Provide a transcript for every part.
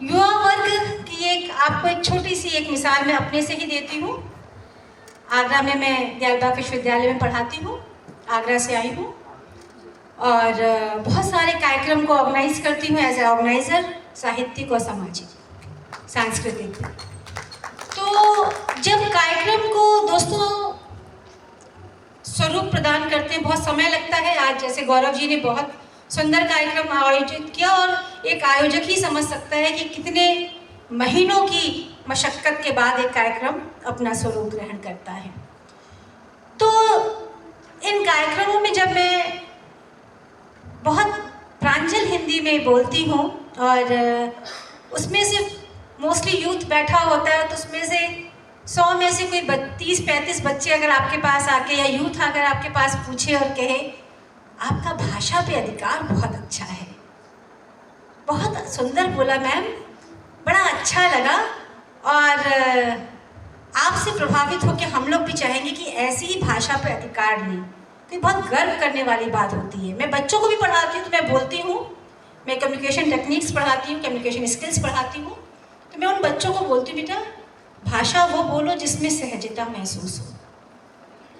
युवा वर्ग की आपको एक छोटी सी एक मिसाल मैं अपने से ही देती हूँ। आगरा में मैं दयालबाग विश्वविद्यालय में पढ़ाती हूँ, आगरा से आई हूँ और बहुत सारे कार्यक्रम को ऑर्गेनाइज करती हूँ एज ए ऑर्गेनाइज़र, साहित्यिक और सामाजिक सांस्कृतिक। तो जब कार्यक्रम को दोस्तों स्वरूप प्रदान करते हैं बहुत समय लगता है। आज जैसे गौरव जी ने बहुत सुंदर कार्यक्रम आयोजित किया और एक आयोजक ही समझ सकता है कि कितने महीनों की मशक्कत के बाद एक कार्यक्रम अपना स्वरूप ग्रहण करता है। तो इन कार्यक्रमों में जब मैं बहुत प्रांजल हिंदी में बोलती हूँ और उसमें से मोस्टली यूथ बैठा होता है, तो उसमें से 100 में से कोई 30-35 बच्चे अगर आपके पास आके या यूथ अगर आपके पास पूछे और कहे आपका भाषा पे अधिकार बहुत अच्छा है, बहुत सुंदर बोला मैम, बड़ा अच्छा लगा और आपसे प्रभावित होकर हम लोग भी चाहेंगे कि ऐसी ही भाषा पे अधिकार लें, तो बहुत गर्व करने वाली बात होती है। मैं बच्चों को भी पढ़ाती हूँ तो मैं बोलती हूँ, मैं कम्युनिकेशन टेक्निक्स पढ़ाती हूँ, कम्युनिकेशन स्किल्स पढ़ाती हूँ, तो मैं उन बच्चों को बोलती हूँ बेटा भाषा वो बोलो जिसमें सहजता महसूस हो,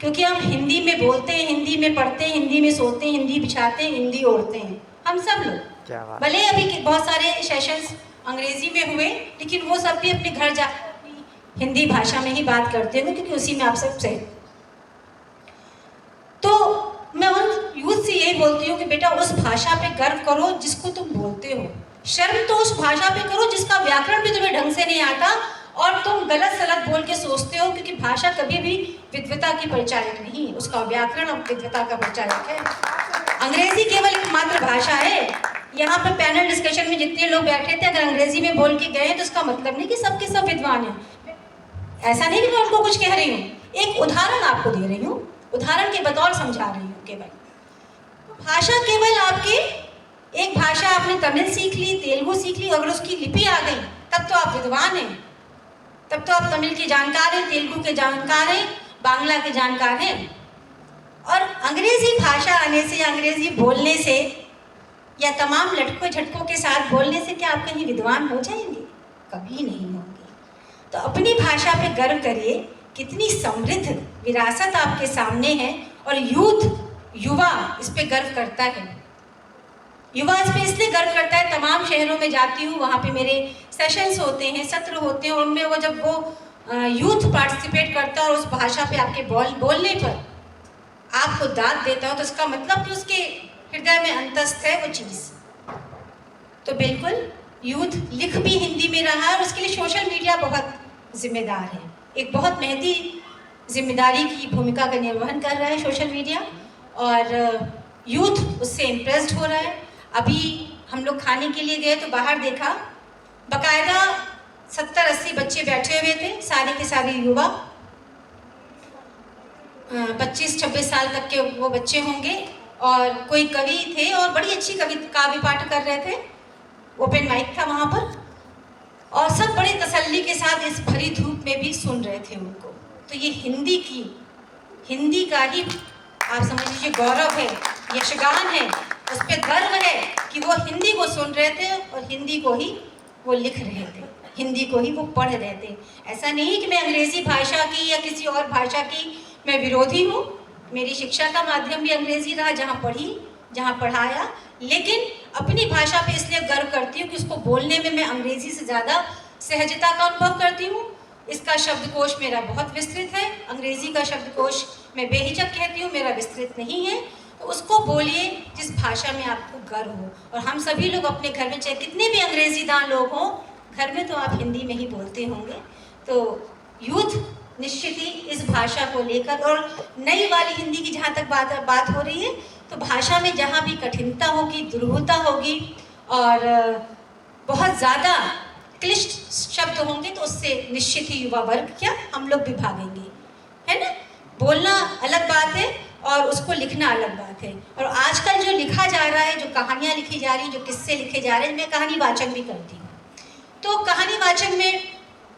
क्योंकि हम हिंदी में बोलते हैं, हिंदी में पढ़ते हैं, हिंदी में सोते हैं, हिंदी बिछाते हैं, हिंदी ओढ़ते हैं, हम सब लोग। भले अभी बहुत सारे सेशंस अंग्रेजी में हुए, लेकिन वो सब भी अपने घर जाकर अपनी हिंदी भाषा में ही बात करते हैं, क्योंकि उसी में आप सब से। तो मैं उन यूथ से यही बोलती हूँ कि बेटा उस भाषा पे गर्व करो जिसको तुम बोलते हो, शर्म तो उस भाषा पे करो जिसका व्याकरण भी तुम्हें ढंग से नहीं आता और तुम गलत सलत बोल के सोचते हो, क्योंकि भाषा कभी भी विद्वता की परिचायक नहीं है, उसका व्याकरण अब विद्वता का परिचायक है। अंग्रेजी केवल एक मात्र भाषा है। यहाँ पर पैनल डिस्कशन में जितने लोग बैठे थे अगर अंग्रेजी में बोल के गए तो उसका मतलब नहीं कि सबके सब विद्वान हैं। ऐसा नहीं कि मैं उनको कुछ कह रही हूँ, एक उदाहरण आपको दे रही हूँ, उदाहरण के बतौर समझा रही हूँ। केवल भाषा केवल आपके एक भाषा आपने तमिल सीख ली, तेलुगु सीख ली, अगर उसकी लिपि आ गई तब तो आप विद्वान हैं, तब तो आप तमिल के जानकार हैं, तेलुगु के जानकार हैं, बांग्ला के जानकार हैं। और अंग्रेजी भाषा आने से, अंग्रेजी बोलने से या तमाम लटकों झटकों के साथ बोलने से क्या आप कहीं विद्वान हो जाएंगे? कभी नहीं होंगे। तो अपनी भाषा पे गर्व करिए, कितनी समृद्ध विरासत आपके सामने है और युवा इस पे गर्व करता है। युवा इस पे इसलिए गर्व करता है, तमाम शहरों में जाती हूँ, वहाँ पे मेरे सेशंस होते हैं, सत्र होते हैं, उनमें वो जब वो यूथ पार्टिसिपेट करता है और उस भाषा पे आपके बोलने पर आपको दाद देता हो, तो उसका मतलब कि उसके हृदय में अंतस्थ है वो चीज़। तो बिल्कुल यूथ लिख भी हिंदी में रहा है और उसके लिए सोशल मीडिया बहुत जिम्मेदार है, एक बहुत महती जिम्मेदारी की भूमिका का निर्वहन कर रहा है सोशल मीडिया, और यूथ उससे इम्प्रेस्ड हो रहा है। अभी हम लोग खाने के लिए गए तो बाहर देखा, बाकायदा 70-80 बच्चे बैठे हुए थे, सारे के सारे युवा, 25-26 साल तक के वो बच्चे होंगे, और कोई कवि थे और बड़ी अच्छी काव्य पाठ कर रहे थे, ओपन माइक था वहाँ पर, और सब बड़ी तसल्ली के साथ इस भरी धूप में भी सुन रहे थे उनको। तो ये हिंदी का ही आप समझ लीजिए गौरव है, यशगान है, उस पर गर्व है कि वो हिंदी को सुन रहे थे और हिंदी को ही वो लिख रहे थे, हिंदी को ही वो पढ़ रहे थे। ऐसा नहीं कि मैं अंग्रेजी भाषा की या किसी और भाषा की मैं विरोधी हूँ, मेरी शिक्षा का माध्यम भी अंग्रेजी रहा, जहाँ पढ़ी, जहाँ पढ़ाया, लेकिन अपनी भाषा पे इसलिए गर्व करती हूँ कि उसको बोलने में मैं अंग्रेजी से ज़्यादा सहजता का अनुभव करती हूँ। इसका शब्दकोश मेरा बहुत विस्तृत है, अंग्रेजी का शब्दकोश मैं बेहिचक कहती हूँ, मेरा विस्तृत नहीं है। तो उसको बोलिए जिस भाषा में आपको गर्व हो, और हम सभी लोग अपने घर में चाहे कितने भी अंग्रेजीदान लोग हों, घर में तो आप हिंदी में ही बोलते होंगे। तो यूथ निश्चित ही इस भाषा को लेकर, और नई वाली हिंदी की जहाँ तक बात हो रही है, तो भाषा में जहाँ भी कठिनता होगी, दुर्बलता होगी और बहुत ज़्यादा क्लिष्ट शब्द होंगे, तो उससे निश्चित ही युवा वर्ग क्या हम लोग भी भागेंगे, है ना। बोलना अलग बात है और उसको लिखना अलग बात है। और आजकल जो लिखा जा रहा है, जो कहानियाँ लिखी जा रही हैं, जो किस्से लिखे जा रहे हैं, मैं कहानी वाचन भी करती हूँ, तो कहानी वाचन में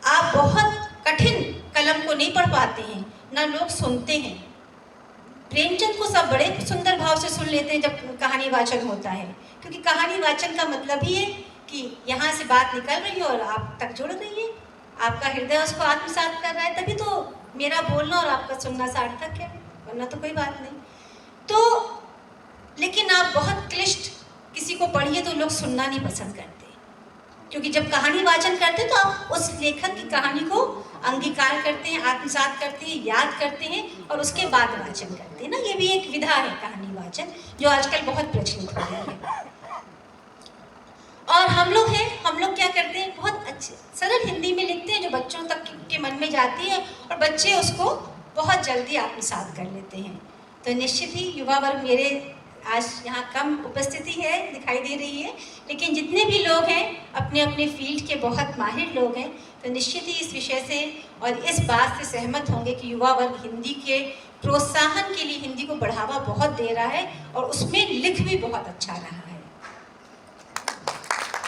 आप बहुत कठिन कलम को नहीं पढ़ पाते हैं, ना लोग सुनते हैं। प्रेमचंद को सब बड़े सुंदर भाव से सुन लेते हैं जब कहानी वाचन होता है, क्योंकि कहानी वाचन का मतलब ही है कि यहाँ से बात निकल रही है और आप तक जुड़ रही है, आपका हृदय उसको आत्मसात कर रहा है, तभी तो मेरा बोलना और आपका सुनना सार्थक है, वरना तो कोई बात नहीं। तो लेकिन आप बहुत क्लिष्ट किसी को पढ़िए तो लोग सुनना नहीं पसंद करते, क्योंकि जब कहानी वाचन करते हैं तो आप उस लेखक की कहानी को अंगीकार करते हैं, आत्मसात करते हैं, याद करते हैं और उसके बाद वाचन करते हैं ना। ये भी एक विधा है कहानी वाचन, जो आजकल बहुत प्रचलित हो गई है। और हम लोग क्या करते हैं, बहुत अच्छे सरल हिंदी में लिखते हैं जो बच्चों तक के मन में जाती है और बच्चे उसको बहुत जल्दी आत्मसात कर लेते हैं। तो निश्चित ही युवा वर्ग मेरे आज यहाँ कम उपस्थिति है दिखाई दे रही है, लेकिन जितने भी लोग हैं अपने अपने फील्ड के बहुत माहिर लोग हैं, तो निश्चित ही इस विषय से और इस बात से सहमत होंगे कि युवा वर्ग हिंदी के प्रोत्साहन के लिए हिंदी को बढ़ावा बहुत दे रहा है और उसमें लिख भी बहुत अच्छा रहा है।